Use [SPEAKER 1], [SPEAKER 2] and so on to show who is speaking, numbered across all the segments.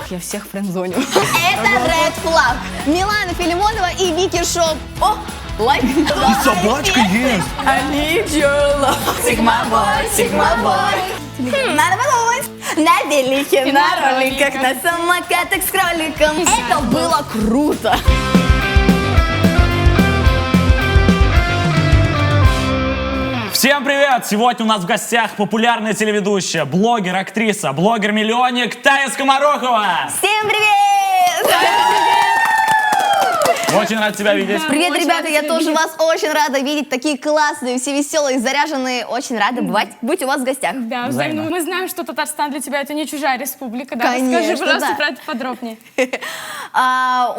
[SPEAKER 1] я всех френдзоню.
[SPEAKER 2] Это Red Flag. Милана Филимонова и Вики Шоу. О, лайк.
[SPEAKER 3] И собачка есть.
[SPEAKER 1] I need your love.
[SPEAKER 2] Сигма бой. Надо подумать. На велике, на роликах, на самокатах с кроликом. Это было круто.
[SPEAKER 3] Всем привет! Сегодня у нас в гостях популярная телеведущая, блогер, актриса, блогер-миллионник Тая Скоморохова.
[SPEAKER 2] Всем привет!
[SPEAKER 3] Очень рад тебя видеть.
[SPEAKER 2] Привет, ребята, я тоже вас очень рада видеть. Такие классные, все веселые, заряженные. Очень рада быть у вас в гостях.
[SPEAKER 4] Да, взаимно. Мы знаем, что Татарстан для тебя это не чужая республика. Да?
[SPEAKER 2] Конечно,
[SPEAKER 4] Расскажи, пожалуйста,
[SPEAKER 2] да.
[SPEAKER 4] про это подробнее.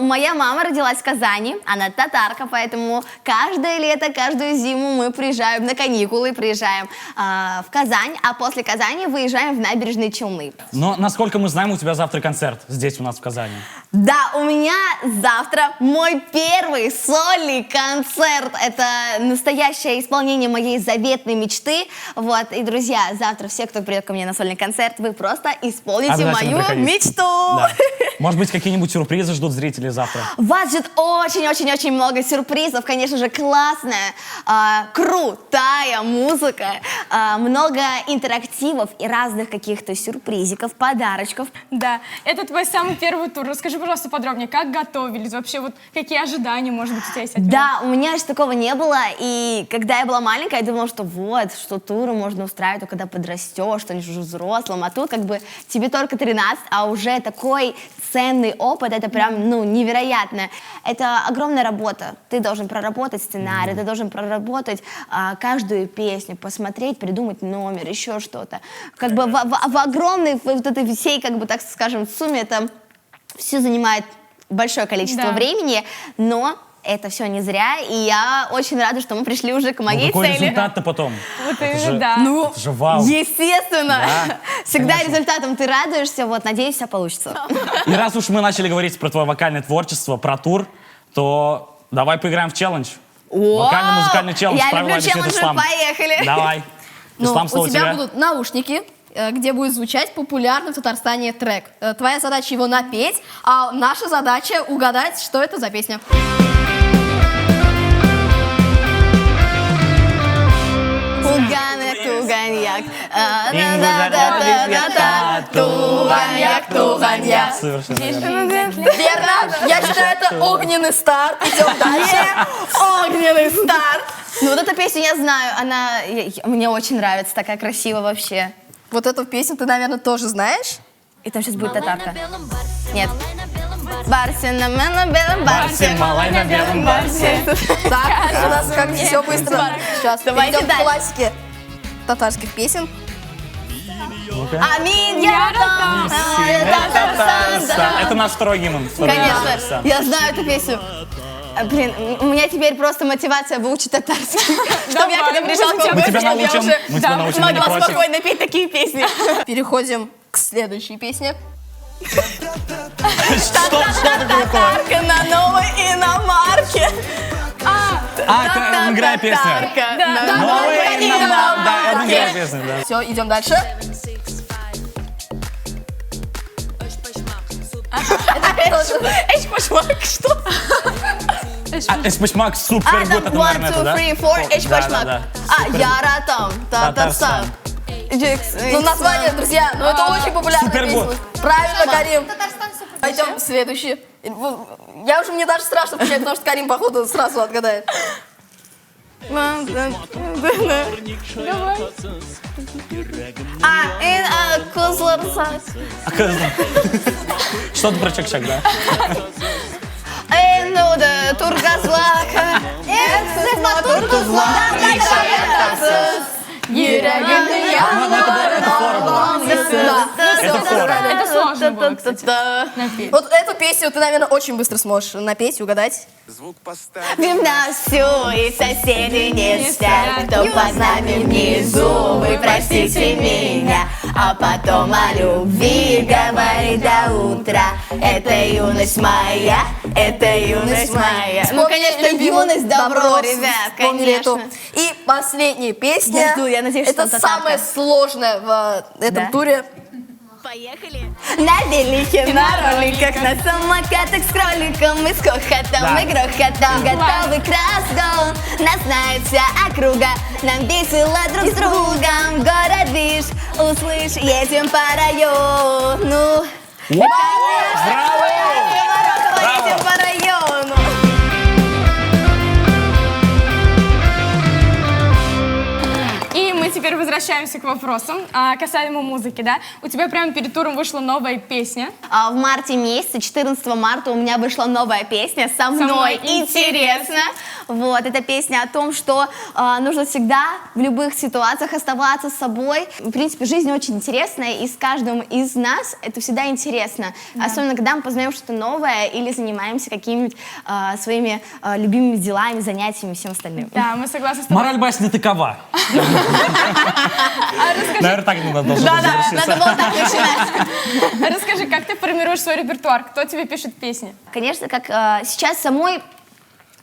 [SPEAKER 2] Моя мама родилась в Казани, она татарка, поэтому каждое лето, каждую зиму мы приезжаем на каникулы, приезжаем в Казань, а после Казани выезжаем в Набережные Челны.
[SPEAKER 3] Но, насколько мы знаем, у тебя завтра концерт здесь у нас в Казани.
[SPEAKER 2] Да, у меня завтра мой первый сольный концерт. Это настоящее исполнение моей заветной мечты. Вот, и, друзья, завтра все, кто придет ко мне на сольный концерт, вы просто исполните
[SPEAKER 3] Обязательно
[SPEAKER 2] мою
[SPEAKER 3] приходите.
[SPEAKER 2] мечту.
[SPEAKER 3] Да. Может быть, какие-нибудь сюрпризы ждут зрителей завтра?
[SPEAKER 2] Вас ждет очень-очень-очень много сюрпризов. Конечно же, классная, крутая музыка, много интерактивов и разных каких-то сюрпризиков, подарочков.
[SPEAKER 4] Да, это твой самый первый тур. Расскажи, пожалуйста, подробнее, как готовились, вообще вот какие ожидания, может быть, у тебя есть от него?
[SPEAKER 2] Да, у меня же такого не было, и когда я была маленькая, я думала, что вот, что туры можно устраивать только когда подрастешь, станешь уже взрослым, а тут как бы тебе только 13, а уже такой ценный опыт, это прям, невероятно. Это огромная работа, ты должен проработать сценарий, ты должен проработать каждую песню, посмотреть, придумать номер, еще что-то. Как бы в огромной вот этой всей, как бы так скажем, сумме это все занимает большое количество времени, но это все не зря, и я очень рада, что мы пришли уже к моей
[SPEAKER 3] какой
[SPEAKER 2] цели.
[SPEAKER 3] результат-то потом?
[SPEAKER 4] Вот
[SPEAKER 3] Это
[SPEAKER 4] именно,
[SPEAKER 3] же-
[SPEAKER 4] да.
[SPEAKER 3] Это же вау.
[SPEAKER 2] Естественно.
[SPEAKER 3] Да,
[SPEAKER 2] Всегда
[SPEAKER 3] конечно.
[SPEAKER 2] результатом ты радуешься, вот, надеюсь, все получится.
[SPEAKER 3] И раз уж мы начали говорить про твое вокальное творчество, про тур, то давай поиграем в челлендж. Вокально-музыкальный челлендж.
[SPEAKER 2] Я
[SPEAKER 3] Правила
[SPEAKER 2] люблю
[SPEAKER 3] объяснит
[SPEAKER 2] челленджи,
[SPEAKER 3] Ислам.
[SPEAKER 2] поехали.
[SPEAKER 3] Давай. Ислам, слово
[SPEAKER 5] у тебя
[SPEAKER 3] тебе.
[SPEAKER 5] будут наушники, где будет звучать популярный в Татарстане трек. Твоя задача его напеть, а наша задача угадать, что это за песня.
[SPEAKER 2] Туганьяк.
[SPEAKER 5] Туганьяк.
[SPEAKER 3] Совершенно верно.
[SPEAKER 5] Верно. Я считаю, это огненный старт. Идем дальше.
[SPEAKER 2] Огненный старт. Ну, вот эту песню я знаю, мне очень нравится, такая красивая вообще.
[SPEAKER 5] Вот эту песню ты, наверное, тоже знаешь.
[SPEAKER 2] И там сейчас будет татарка. Нет. Барсин на белом барсе.
[SPEAKER 3] Малай на белом барсе.
[SPEAKER 5] Так, у нас как все быстро. Сейчас
[SPEAKER 2] Давайте
[SPEAKER 5] перейдем к
[SPEAKER 2] дальше.
[SPEAKER 5] классике татарских песен.
[SPEAKER 2] Амин, я там.
[SPEAKER 3] Это наш второй гимн.
[SPEAKER 2] Конечно, я знаю эту песню. Блин, у меня теперь просто мотивация выучить татарский. Чтобы я когда пришла к
[SPEAKER 3] Мы тебя
[SPEAKER 2] я
[SPEAKER 3] научим.
[SPEAKER 2] уже
[SPEAKER 3] Мы тебя научим, мы не
[SPEAKER 2] могла
[SPEAKER 3] против.
[SPEAKER 2] спокойно петь такие песни.
[SPEAKER 5] Переходим к следующей песне.
[SPEAKER 3] Что такое?
[SPEAKER 2] Татарка на новой иномарке.
[SPEAKER 3] Это играя песня. Новая иномарка. Да, это играя песня, да.
[SPEAKER 5] Все, идем дальше.
[SPEAKER 2] Эчпашмак, что?
[SPEAKER 3] Эшпашмак супер гуд, это,
[SPEAKER 2] One,
[SPEAKER 3] наверное,
[SPEAKER 2] two,
[SPEAKER 3] это, да?
[SPEAKER 2] three, four, эчпашмак.
[SPEAKER 3] Да.
[SPEAKER 2] Яратам, Татарстан.
[SPEAKER 5] Ну, название, друзья, ну это очень популярная
[SPEAKER 3] Супергод.
[SPEAKER 5] песня. Правильно, Карим. Пойдем к следующей. Мне даже страшно включать, потому что Карим, походу, сразу отгадает.
[SPEAKER 2] Кузларсас.
[SPEAKER 3] Что-то про чак-чак, да?
[SPEAKER 2] Энуда Тургазлака. Тургазлака.
[SPEAKER 4] Это сложно было, кстати, напеть.
[SPEAKER 5] Вот эту песню ты, наверное, очень быстро сможешь напеть и угадать.
[SPEAKER 2] Вина всю и соседи не спят, кто под нами внизу, вы простите меня, а потом о любви говорит до утра. Это юность моя, это юность моя. Ну, конечно, юность, добро, ребят,
[SPEAKER 5] Вспомнили эту.
[SPEAKER 2] конечно.
[SPEAKER 5] И последняя песня.
[SPEAKER 2] Я жду, я надеюсь, что
[SPEAKER 5] это
[SPEAKER 2] там татарка.
[SPEAKER 5] самое сложное в этом
[SPEAKER 2] Да?
[SPEAKER 5] туре.
[SPEAKER 2] Поехали! На велике, на роликах, на самокатах с кроликом мы с хохотом и грохотом готовы к разгону. Нас знает вся округа, нам весело друг с другом. Город, видишь, услышь, едем по району.
[SPEAKER 3] Браво!
[SPEAKER 2] Едем по району.
[SPEAKER 4] И мы теперь возвращаемся к вопросам касаемо музыки, да? У тебя прямо перед туром вышла новая песня.
[SPEAKER 2] В марте месяце, 14 марта, у меня вышла новая песня «Со мной интересно». Вот, эта песня о том, что нужно всегда в любых ситуациях оставаться собой. В принципе, жизнь очень интересная, и с каждым из нас это всегда интересно. Да. Особенно, когда мы познаем что-то новое или занимаемся какими-нибудь своими любимыми делами, занятиями и всем остальным.
[SPEAKER 4] Да, мы согласны с тобой.
[SPEAKER 3] Мораль басни такова. Наверное, так не надо
[SPEAKER 2] Надо было так начинать.
[SPEAKER 4] Расскажи, как ты формируешь свой репертуар? Кто тебе пишет песни?
[SPEAKER 2] Конечно, как сейчас самой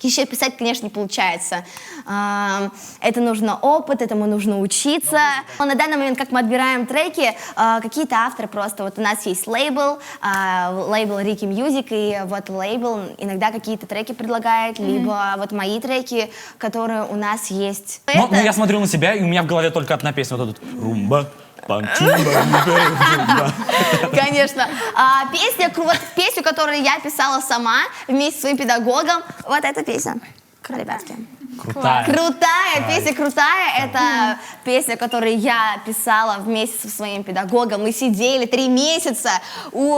[SPEAKER 2] еще писать, конечно, не получается. Это нужно опыт, этому нужно учиться. Но на данный момент, как мы отбираем треки, какие-то авторы просто. Вот у нас есть лейбл Ricky Music, и вот лейбл иногда какие-то треки предлагает, либо вот мои треки, которые у нас есть.
[SPEAKER 3] Ну, я смотрю на себя, и у меня в голове только одна песня. Вот тут румба.
[SPEAKER 2] Конечно. Песню, которую я писала сама вместе со своим педагогом, вот эта песня. Ребятки. Крутая песня, крутая. Это песня, которую я писала вместе со своим педагогом. Мы сидели 3 месяца,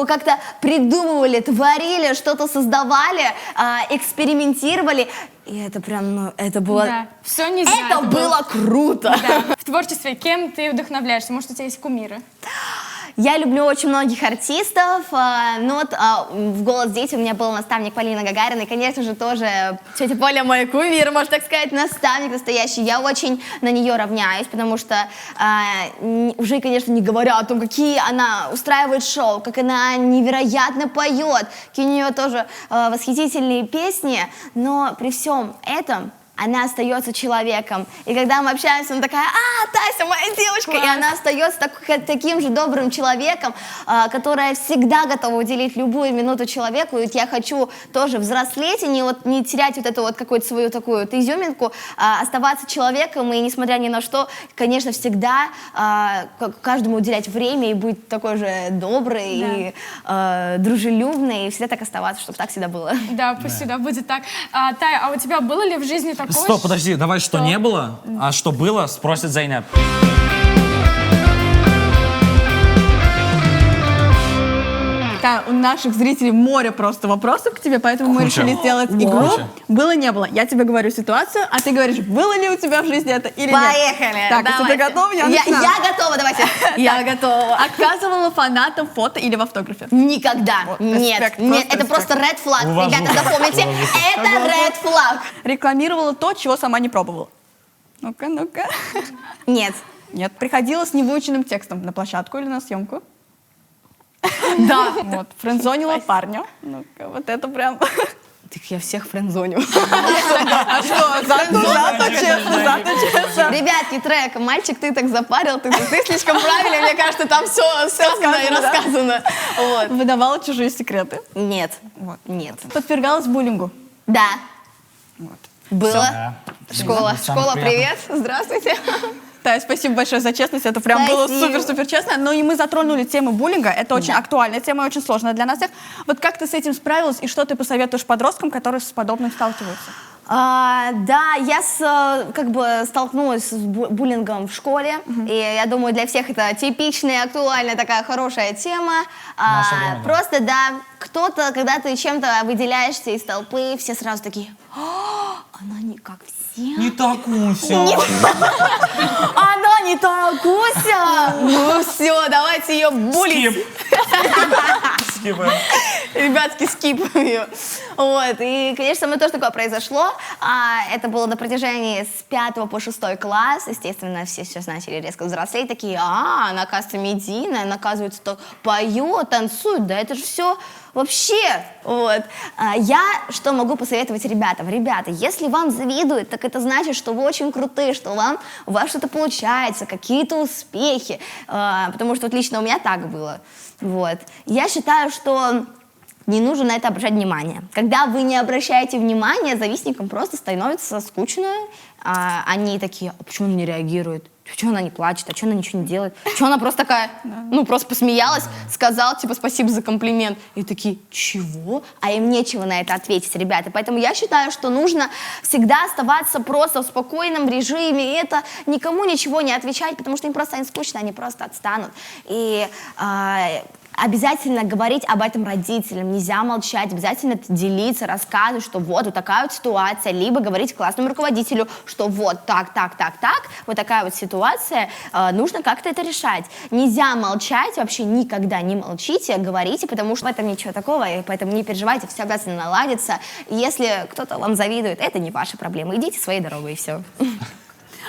[SPEAKER 2] как-то придумывали, творили, что-то создавали, экспериментировали. И это прям, это было...
[SPEAKER 4] Да. Все не знаю.
[SPEAKER 2] Это было круто.
[SPEAKER 4] Да. В творчестве кем ты вдохновляешься? Может, у тебя есть кумиры?
[SPEAKER 2] Я люблю очень многих артистов, но вот в «Голос дети» у меня был наставник Полина Гагарина, и, конечно же, тоже тетя Поля мой кумир, можно так сказать, наставник настоящий. Я очень на нее равняюсь, потому что уже, конечно, не говоря о том, какие она устраивает шоу, как она невероятно поет, какие у нее тоже восхитительные песни, но при всем этом она остается человеком. И когда мы общаемся, она такая: Тася, моя девочка! Класс. И она остается таким же добрым человеком, которая всегда готова уделить любую минуту человеку. И я хочу тоже взрослеть и не терять вот эту вот какую-то свою такую вот изюминку, оставаться человеком и, несмотря ни на что, конечно, всегда каждому уделять время и быть такой же добрый, и дружелюбный, и всегда так оставаться, чтобы так всегда было.
[SPEAKER 4] Да, пусть всегда будет так. Тая, а у тебя было ли в жизни такое?
[SPEAKER 3] Стоп, подожди, давай, что не было, а что было, спросит Зайнеп.
[SPEAKER 1] Да, у наших зрителей море просто вопросов к тебе, поэтому мы решили сделать игру. Было-не было. Я тебе говорю ситуацию, а ты говоришь, было ли у тебя в жизни это или нет.
[SPEAKER 2] Поехали!
[SPEAKER 1] Так, если ты готова, я начинаю.
[SPEAKER 2] Я готова, давайте. Я готова.
[SPEAKER 1] Отказывала фанатам в фото или в автографе?
[SPEAKER 2] Никогда.
[SPEAKER 1] Вот,
[SPEAKER 2] Нет,
[SPEAKER 1] респект,
[SPEAKER 2] нет,
[SPEAKER 1] просто
[SPEAKER 2] это просто red flag.
[SPEAKER 3] Уважу.
[SPEAKER 2] Ребята, запомните, это red flag.
[SPEAKER 1] Рекламировала то, чего сама не пробовала? Ну-ка, ну-ка.
[SPEAKER 2] Нет.
[SPEAKER 1] Нет. Приходила с невыученным текстом на площадку или на съемку?
[SPEAKER 2] Да.
[SPEAKER 1] Вот. Френдзонила парня. Ну-ка, вот это прям...
[SPEAKER 2] Так я всех френдзоню.
[SPEAKER 1] А что, зато честно.
[SPEAKER 2] Ребятки, трек «Мальчик, ты так запарил, ты слишком правильно, мне кажется, там все сказано и рассказано. Вот.
[SPEAKER 1] Выдавала чужие секреты.
[SPEAKER 2] Нет.
[SPEAKER 1] Вот.
[SPEAKER 2] Нет.
[SPEAKER 1] Подвергалась буллингу.
[SPEAKER 2] Да.
[SPEAKER 1] Вот.
[SPEAKER 2] Было. Школа.
[SPEAKER 3] Самое
[SPEAKER 2] Школа,
[SPEAKER 3] приятное.
[SPEAKER 2] привет. Здравствуйте.
[SPEAKER 1] Тая, спасибо большое за честность, это прям было
[SPEAKER 2] Спасибо.
[SPEAKER 1] супер-супер честно. Но и мы затронули тему буллинга, это очень актуальная тема и очень сложная для нас всех. Вот как ты с этим справилась и что ты посоветуешь подросткам, которые с подобным сталкиваются?
[SPEAKER 2] Да, я столкнулась с буллингом в школе, и я думаю, для всех это типичная, актуальная, такая хорошая тема. Просто, да, кто-то, когда ты чем-то выделяешься из толпы, все сразу такие: она не как все.
[SPEAKER 3] Не такуся.
[SPEAKER 2] Она не такуся! Ну все, давайте ее булить.
[SPEAKER 3] Скипаем.
[SPEAKER 2] Ребятки, скип ее. Вот, и, конечно, со мной тоже такое произошло. Это было на протяжении с 5 по 6 класс. Естественно, все сейчас начали резко взрослеть, такие, она, оказывается, медийная, она, оказывается, то поет, танцует, да это же все вообще. Вот. Я что могу посоветовать ребятам? Ребята, если вам завидуют, так это значит, что вы очень крутые, что у вас что-то получается, какие-то успехи. Потому что вот лично у меня так было. Вот. Я считаю, что не нужно на это обращать внимание. Когда вы не обращаете внимания, завистникам просто становится скучно. Они такие, а почему она не реагирует? Почему она не плачет? А почему она ничего не делает? Почему она просто такая, просто посмеялась, сказала, типа, спасибо за комплимент. И такие, чего? А им нечего на это ответить, ребята. Поэтому я считаю, что нужно всегда оставаться просто в спокойном режиме. И это никому ничего не отвечать, потому что им просто станет скучно, они просто отстанут. И обязательно говорить об этом родителям, нельзя молчать, обязательно делиться, рассказывать, что вот такая вот ситуация, либо говорить классному руководителю, что вот так, вот такая вот ситуация, нужно как-то это решать. Нельзя молчать, вообще никогда не молчите, говорите, потому что в этом ничего такого, и поэтому не переживайте, все обязательно наладится. Если кто-то вам завидует, это не ваша проблема, идите своей дорогой и все.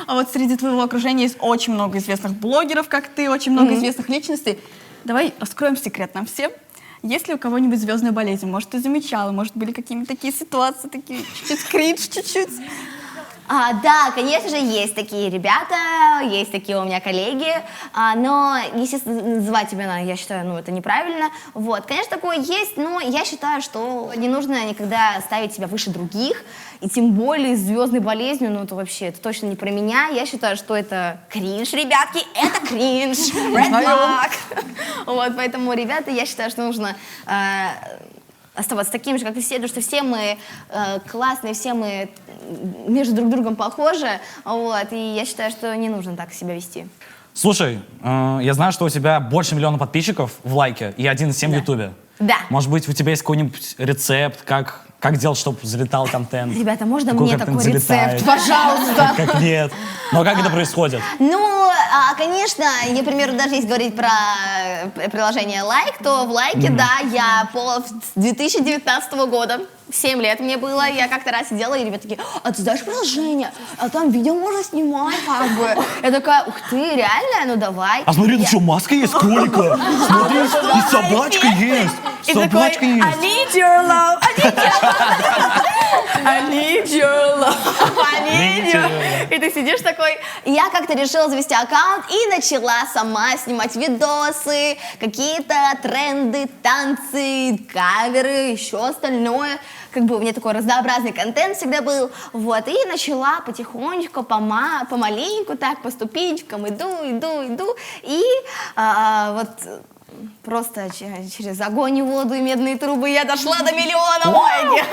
[SPEAKER 1] А вот среди твоего окружения есть очень много известных блогеров, как ты, очень много известных личностей. Давай раскроем секрет нам всем. Есть ли у кого-нибудь звездная болезнь? Может, ты замечала, может, были какие-нибудь такие ситуации, такие чуть-чуть кринж, чуть-чуть?
[SPEAKER 2] Да, конечно же, есть такие ребята, есть такие у меня коллеги, но, естественно, называть имена, я считаю, это неправильно. Вот, конечно, такое есть, но я считаю, что не нужно никогда ставить себя выше других, и тем более с звездной болезнью, это вообще, это точно не про меня. Я считаю, что это кринж, ребятки, это кринж, red flag. Вот, поэтому, ребята, я считаю, что нужно оставаться таким же, как и все, потому что все мы классные, все мы между друг другом похожи, вот, и я считаю, что не нужно так себя вести.
[SPEAKER 3] Слушай, я знаю, что у тебя больше 1 миллиона подписчиков в лайке и 1,7 в Ютубе.
[SPEAKER 2] Да.
[SPEAKER 3] Может быть, у тебя есть какой-нибудь рецепт, как делать, чтобы залетал контент?
[SPEAKER 2] Ребята, можно
[SPEAKER 3] какой
[SPEAKER 2] мне
[SPEAKER 3] контент
[SPEAKER 2] такой
[SPEAKER 3] залетает?
[SPEAKER 2] рецепт, пожалуйста?
[SPEAKER 3] Как нет? Но как это происходит?
[SPEAKER 2] Конечно, я, к примеру, даже если говорить про приложение Лайк, то в Лайке, да, я с 2019 года, 7 лет мне было, я как-то раз сидела, и ребята такие, а ты знаешь приложение? А там видео можно снимать, как бы. Я такая, ух ты, реально? Ну давай.
[SPEAKER 3] А смотри, тут что, маска есть кролика? Смотри, и собачка есть.
[SPEAKER 2] И
[SPEAKER 3] Собачка
[SPEAKER 2] такой,
[SPEAKER 3] есть.
[SPEAKER 2] I need your love, I need your love, I need your... И ты сидишь такой, я как-то решила завести аккаунт и начала сама снимать видосы, какие-то тренды, танцы, каверы, еще остальное. Как бы у меня такой разнообразный контент всегда был, вот, и начала потихонечку, помаленьку так, по ступенечкам иду, и вот просто через огонь и воду и медные трубы я дошла до 1 миллиона лайки.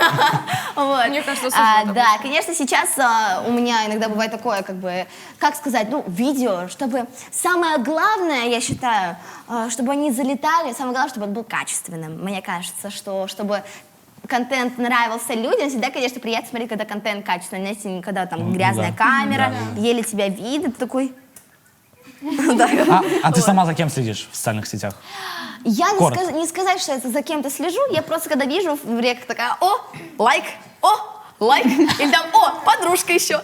[SPEAKER 4] Мне кажется, сложно.
[SPEAKER 2] Да, конечно, сейчас у меня иногда бывает такое, как сказать, видео, чтобы самое главное, я считаю, чтобы они залетали, самое главное, чтобы он был качественным. Мне кажется, что чтобы контент нравился людям, всегда, конечно, приятно смотреть, когда контент качественный, знаете, когда там грязная камера, еле тебя видно, ты такой...
[SPEAKER 3] А ты сама за кем следишь в социальных сетях?
[SPEAKER 2] Я не сказать, что это за кем-то слежу, я просто когда вижу в реках такая, лайк, или там, подружка еще,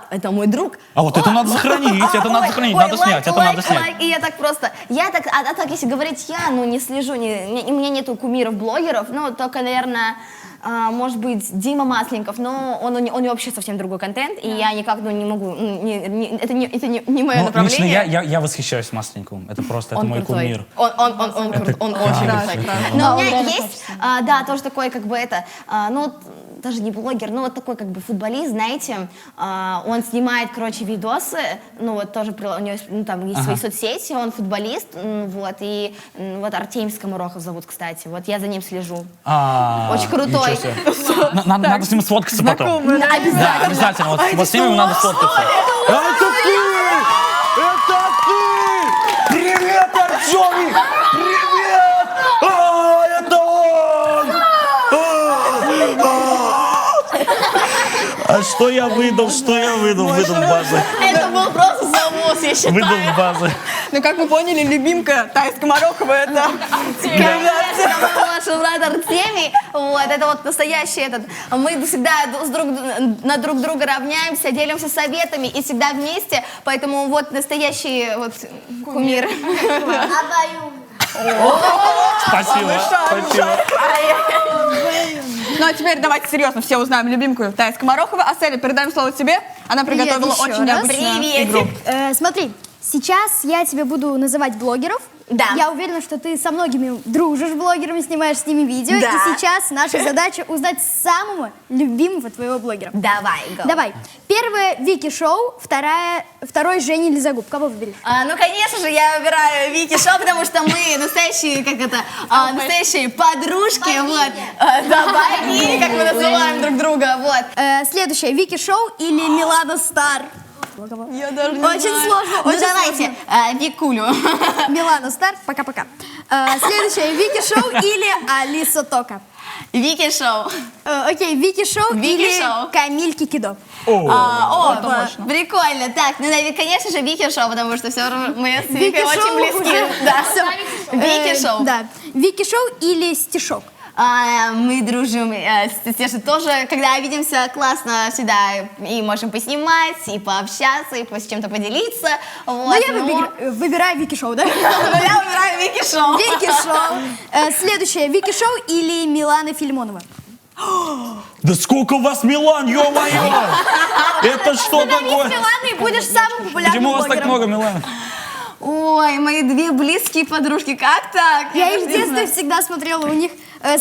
[SPEAKER 2] это мой друг.
[SPEAKER 3] А вот это надо сохранить, надо снять, это надо снять.
[SPEAKER 2] И я так просто, так если говорить, я, не слежу, у меня нету кумиров-блогеров, только, наверное, может быть, Дима Масленников, но у него вообще совсем другой контент, и я никак не могу, это не мое направление.
[SPEAKER 3] Лично я восхищаюсь Масленниковым, это просто, это мой кумир.
[SPEAKER 2] Он очень крутой. Но у меня есть, тоже такой, даже не блогер, такой футболист, знаете, он снимает, видосы, тоже у него там есть свои соцсети, он футболист, и Артемий Скоморохов зовут, кстати, я за ним слежу. Очень крутой.
[SPEAKER 3] Надо с ним сфоткаться потом.
[SPEAKER 2] Обязательно.
[SPEAKER 3] Да, обязательно. Вот с ним надо сфоткаться. Это ты! Привет, Артемий! Привет! Это он! А что я выдал? Выдал базы.
[SPEAKER 2] Это был просто завоз, я считаю.
[SPEAKER 3] Выдал базы.
[SPEAKER 1] Как вы поняли, любимка Таи Скоморохова — это...
[SPEAKER 2] это мой младший брат Артемий. Вот, это вот настоящий этот. Мы всегда на друг друга равняемся, делимся советами и всегда вместе. Поэтому вот настоящий вот кумир.
[SPEAKER 3] Спасибо. Спасибо.
[SPEAKER 1] Ну а теперь давайте серьезно все узнаем любимку Тая Скоморохова. Аселя, передаем слово тебе. Она приготовила
[SPEAKER 5] еще
[SPEAKER 1] очень
[SPEAKER 5] раз.
[SPEAKER 1] необычную игру.
[SPEAKER 6] Смотри, сейчас я тебе буду называть блогеров.
[SPEAKER 2] Да.
[SPEAKER 6] Я уверена, что ты со многими дружишь блогерами, снимаешь с ними видео.
[SPEAKER 2] Да.
[SPEAKER 6] И сейчас наша задача узнать самого любимого твоего блогера.
[SPEAKER 2] Давай, go.
[SPEAKER 6] Давай. Первая Вики Шоу, второй Женя Лизагуб. Кого выберешь?
[SPEAKER 2] Ну, конечно же, я выбираю Вики Шоу, потому что мы настоящие, настоящие подружки, вот. Давай, как мы называем друг друга, вот.
[SPEAKER 6] Следующая Вики Шоу или Милана Стар?
[SPEAKER 1] Я даже не
[SPEAKER 6] Очень
[SPEAKER 1] знаю.
[SPEAKER 6] сложно,
[SPEAKER 2] Ну,
[SPEAKER 6] очень
[SPEAKER 2] давайте,
[SPEAKER 6] сложно.
[SPEAKER 2] Викулю.
[SPEAKER 6] Милана Стар, пока-пока. Следующая Вики Шоу или Алиса Тока?
[SPEAKER 2] Вики Шоу.
[SPEAKER 6] Окей, Вики Шоу
[SPEAKER 2] Вики
[SPEAKER 6] или
[SPEAKER 2] Шоу.
[SPEAKER 6] Камиль Кикидо?
[SPEAKER 2] Прикольно. Так, ну, конечно же, Вики Шоу, потому что все мы с Викой
[SPEAKER 6] Вики
[SPEAKER 2] очень
[SPEAKER 6] Шоу
[SPEAKER 2] близки.
[SPEAKER 6] уже.
[SPEAKER 2] Да.
[SPEAKER 6] Вики
[SPEAKER 2] Вики Шоу.
[SPEAKER 6] Да. Вики Шоу или Стишок?
[SPEAKER 2] Мы дружим с Тешей тоже, когда видимся, классно всегда и можем поснимать, и пообщаться, и с чем-то поделиться. Вот,
[SPEAKER 6] Ну, я выбираю Вики Шоу, да?
[SPEAKER 2] Я выбираю Вики Шоу.
[SPEAKER 6] Вики Шоу. Следующая Вики Шоу или Милана Филимонова?
[SPEAKER 3] Да сколько у вас Милан, ё-моё! Это что такое?
[SPEAKER 6] Миланой будешь самым популярным
[SPEAKER 3] Почему у вас так
[SPEAKER 6] блогером.
[SPEAKER 3] много Милан?
[SPEAKER 2] Ой, мои две близкие подружки, как так?
[SPEAKER 6] Я их
[SPEAKER 2] даже
[SPEAKER 6] в
[SPEAKER 2] не
[SPEAKER 6] детстве
[SPEAKER 2] знаю.
[SPEAKER 6] всегда смотрела, у них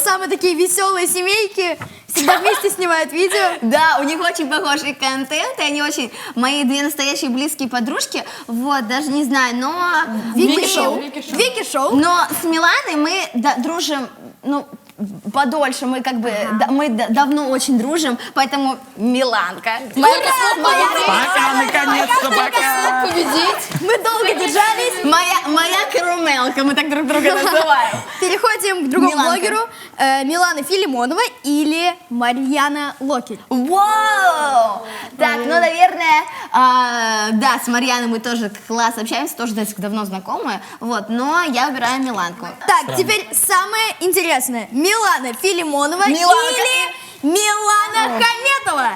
[SPEAKER 6] самые такие веселые семейки, всегда вместе снимают видео.
[SPEAKER 2] Да, у них очень похожий контент, и они очень мои две настоящие близкие подружки. Вот, даже не знаю, но...
[SPEAKER 6] Вики Шоу. Вики Шоу.
[SPEAKER 2] Но с Миланой мы дружим, ну, подольше, мы как бы, мы давно очень дружим, поэтому Миланка.
[SPEAKER 3] Пока, наконец-то, пока!
[SPEAKER 6] Мы долго держались.
[SPEAKER 2] Моя карамелка, мы так друг друга называем.
[SPEAKER 6] Переходим к другому
[SPEAKER 2] Миланка.
[SPEAKER 6] блогеру. Милана Филимонова или Марьяна Локель?
[SPEAKER 2] Вау! Так, ну, наверное, да, с Марьяной мы тоже классно общаемся, тоже давно знакомы, вот, но я выбираю Миланку.
[SPEAKER 6] Так, теперь самое интересное. Милана Филимонова
[SPEAKER 2] Миланка.
[SPEAKER 6] или Милана Хаметова?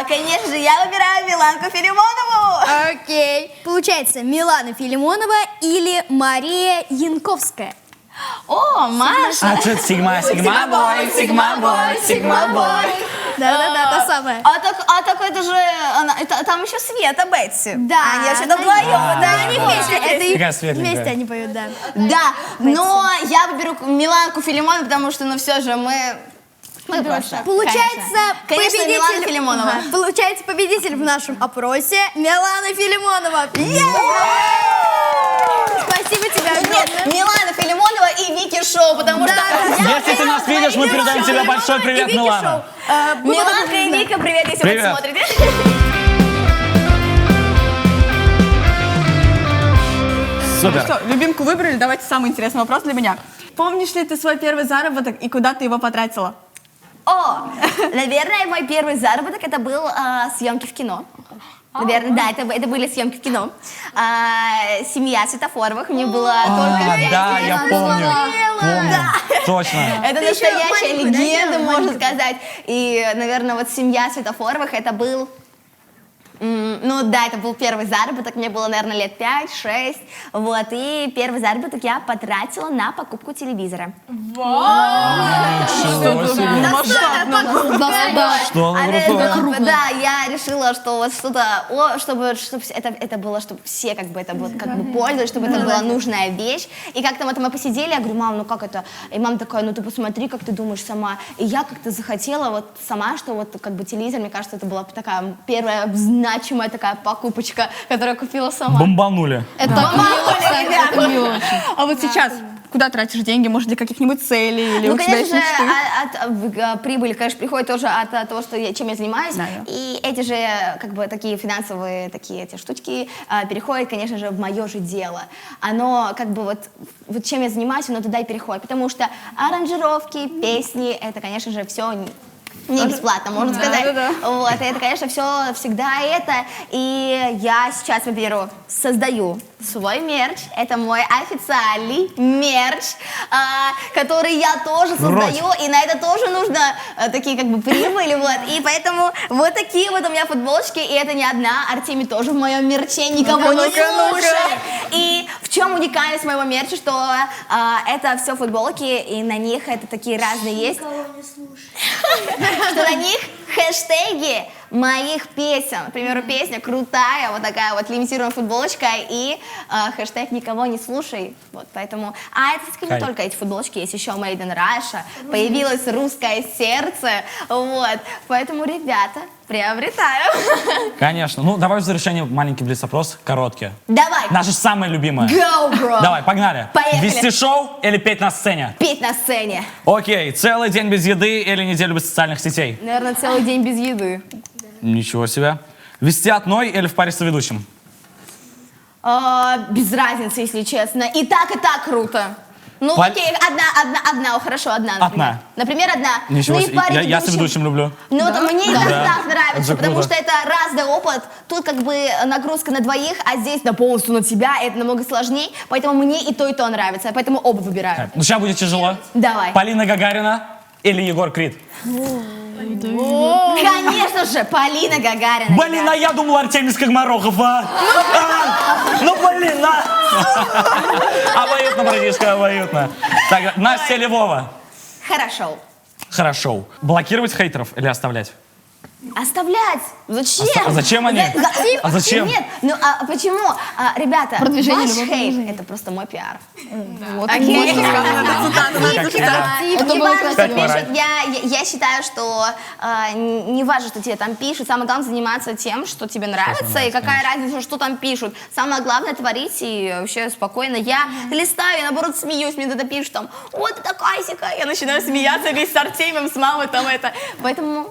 [SPEAKER 2] Конечно же, я выбираю Миланку Филимонову.
[SPEAKER 6] Окей. Получается, Милана Филимонова или Мария Янковская?
[SPEAKER 2] О, Маша.
[SPEAKER 3] А что это сигма бой, сигма бой.
[SPEAKER 6] Да-да-да, та самая.
[SPEAKER 2] А так это же, там еще Света Бетси.
[SPEAKER 6] Да.
[SPEAKER 2] Они вообще-то вдвоем.
[SPEAKER 6] Да, они вместе. Это их
[SPEAKER 3] Такая светленькая.
[SPEAKER 6] вместе они поют, да.
[SPEAKER 2] Да, но я выберу Миланку Филимонову, потому что, ну, все же мы дружим.
[SPEAKER 6] Получается,
[SPEAKER 2] Конечно, Милана Филимонова.
[SPEAKER 6] Ага. Получается, победитель в нашем опросе Милана Филимонова. Спасибо тебе огромное.
[SPEAKER 2] Милана Филимонова и Вики Шоу, потому что...
[SPEAKER 3] Если ты нас видишь, мы передаем тебе большой привет,
[SPEAKER 6] И Вики
[SPEAKER 3] Милана.
[SPEAKER 6] Шоу.
[SPEAKER 2] Миланка и Вика, привет, если вы
[SPEAKER 3] Привет.
[SPEAKER 2] это смотрите.
[SPEAKER 3] Супер.
[SPEAKER 1] Что, любимку выбрали? Давайте самый интересный вопрос для меня. Помнишь ли ты свой первый заработок и куда ты его потратила?
[SPEAKER 2] О, наверное, мой первый заработок это был съемки в кино. Наверное, да, это были съемки в кино. Семья Светофоровых, мне было только 5
[SPEAKER 3] Да,
[SPEAKER 2] лет.
[SPEAKER 3] я помню. Помню. Точно.
[SPEAKER 2] Это настоящая
[SPEAKER 6] маленькую, да,
[SPEAKER 2] легенда,
[SPEAKER 6] делала?
[SPEAKER 2] можно сказать. И, наверное, вот семья Светофоровых это был... Ну да, это был первый заработок, мне было, наверное, лет 5-6, вот, и первый заработок я потратила на покупку телевизора.
[SPEAKER 3] Ничего себе. Что она крутое.
[SPEAKER 2] Да, я решила, что вот что-то, чтобы это было, чтобы все как бы пользовались, чтобы это была нужная вещь. И как-то вот мы посидели, я говорю, мам, ну как это? И мама такая, ну ты посмотри, как ты думаешь сама. И я как-то захотела вот сама, что вот как бы телевизор, мне кажется, это была такая первая значимая такая покупочка, которую я купила сама.
[SPEAKER 3] Бомбанули.
[SPEAKER 1] А вот сейчас куда тратишь деньги? Может, для каких-нибудь целей? Или
[SPEAKER 2] Ну,
[SPEAKER 1] у тебя есть
[SPEAKER 2] конечно же,
[SPEAKER 1] мечты?
[SPEAKER 2] прибыль, конечно, приходит тоже от того, чем я занимаюсь.
[SPEAKER 1] Знаю.
[SPEAKER 2] И эти же, как бы, такие финансовые эти штучки переходят, конечно же, в мое же дело. Оно, как бы, вот чем я занимаюсь, оно туда и переходит. Потому что аранжировки, песни, это, конечно же, все не бесплатно, можно сказать. Вот, и это, конечно, все всегда это. И я сейчас, во-первых, создаю свой мерч. Это мой официальный мерч, который я тоже создаю. И на это тоже нужно такие как бы прибыли. Вот. И поэтому вот такие вот у меня футболочки. И это не одна. Артемий тоже в моем мерче. Никого не слушай. И в чем уникальность моего мерча, что это все футболки, и на них это такие разные есть. Что на них хэштеги моих песен. К примеру, песня крутая, вот такая вот лимитированная футболочка, и хэштег «Никого не слушай». Вот, поэтому... это не только эти футболочки, есть еще Made in Russia, появилось русское сердце, вот. Поэтому, ребята, приобретаю.
[SPEAKER 3] Конечно. Ну, давай в завершение маленький блиц-опрос, короткий.
[SPEAKER 2] Давай.
[SPEAKER 3] Наше самое любимое.
[SPEAKER 2] Go, bro.
[SPEAKER 3] Давай, погнали.
[SPEAKER 2] Поехали.
[SPEAKER 3] Вести шоу или петь на сцене?
[SPEAKER 2] Петь на сцене.
[SPEAKER 3] Окей, целый день без еды или неделю без социальных сетей?
[SPEAKER 2] Наверное, целый день без еды.
[SPEAKER 3] Ничего себе. Вести одной или в паре с соведущим?
[SPEAKER 2] Без разницы, если честно. И так круто. Ну, окей, одна, хорошо, одна, например.
[SPEAKER 3] Одна.
[SPEAKER 2] Например, одна.
[SPEAKER 3] Ничего
[SPEAKER 2] Ну, и
[SPEAKER 3] себе.
[SPEAKER 2] в паре
[SPEAKER 3] Я с ведущим люблю.
[SPEAKER 2] Ну, вот мне и так
[SPEAKER 3] Это
[SPEAKER 2] нравится,
[SPEAKER 3] же
[SPEAKER 2] потому
[SPEAKER 3] круто.
[SPEAKER 2] что это разный опыт. Тут как бы нагрузка на двоих, а здесь полностью на тебя, это намного сложнее. Поэтому мне и то нравится, поэтому оба выбираю.
[SPEAKER 3] Ну, сейчас будет тяжело.
[SPEAKER 2] Давай.
[SPEAKER 3] Полина Гагарина или Егор Крид?
[SPEAKER 2] Конечно же, Полина Гагарина.
[SPEAKER 3] Блин, а я думал Артемий Скоморохов, ну, блин, Обоюдно, братишка, обоюдно. Так, Настя или Вова?
[SPEAKER 2] Хорошо.
[SPEAKER 3] Хорошо. Блокировать хейтеров или оставлять?
[SPEAKER 2] Оставлять? Зачем?
[SPEAKER 3] А зачем они? А зачем?
[SPEAKER 2] Нет, ну а почему? Ребята,
[SPEAKER 5] Продвижение
[SPEAKER 2] ваш
[SPEAKER 5] любого
[SPEAKER 2] хейт
[SPEAKER 5] движения.
[SPEAKER 2] это просто мой пиар.
[SPEAKER 5] Вот,
[SPEAKER 2] Окей.
[SPEAKER 5] можно сказать. Это было
[SPEAKER 2] Неважно, что
[SPEAKER 5] красиво.
[SPEAKER 2] пишут. Я считаю, что не важно, что тебе там пишут. Самое главное заниматься тем, что тебе нравится. И какая разница, что там пишут. Самое главное творить и вообще спокойно. Я листаю, я наоборот смеюсь, мне это пишут там, вот это такая-сяка. Я начинаю смеяться весь с Артемием, с мамой там это. Поэтому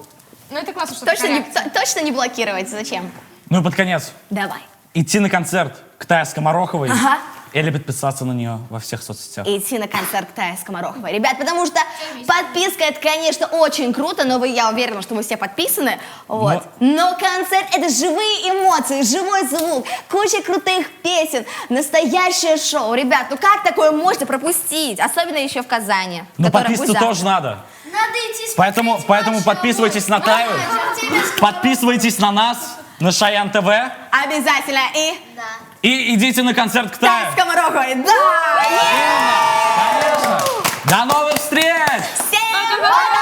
[SPEAKER 4] Ну это классно, что
[SPEAKER 2] точно не блокировать. Зачем?
[SPEAKER 3] Ну и под конец.
[SPEAKER 2] Давай.
[SPEAKER 3] Идти на концерт к Тае Скомороховой
[SPEAKER 2] Ага.
[SPEAKER 3] или подписаться на нее во всех соцсетях?
[SPEAKER 2] И идти на концерт Таи Скомороховой. Ребят, потому что подписка это, конечно, очень круто, но я уверена, что вы все подписаны. Вот. Но концерт это живые эмоции, живой звук, куча крутых песен, настоящее шоу. Ребят, ну как такое можно пропустить? Особенно еще в Казани.
[SPEAKER 3] Но
[SPEAKER 2] которое
[SPEAKER 3] подписываться
[SPEAKER 2] будет
[SPEAKER 3] тоже надо.
[SPEAKER 6] Надо идти смотреть
[SPEAKER 3] Поэтому
[SPEAKER 6] матч.
[SPEAKER 3] подписывайтесь на Таю, подписывайтесь на нас, на Шаян ТВ
[SPEAKER 2] Обязательно. И
[SPEAKER 3] и идите на концерт к
[SPEAKER 2] Таи
[SPEAKER 3] Тае.
[SPEAKER 2] Скомороховой. Да!
[SPEAKER 3] Конечно. До новых встреч!
[SPEAKER 2] Всем пока!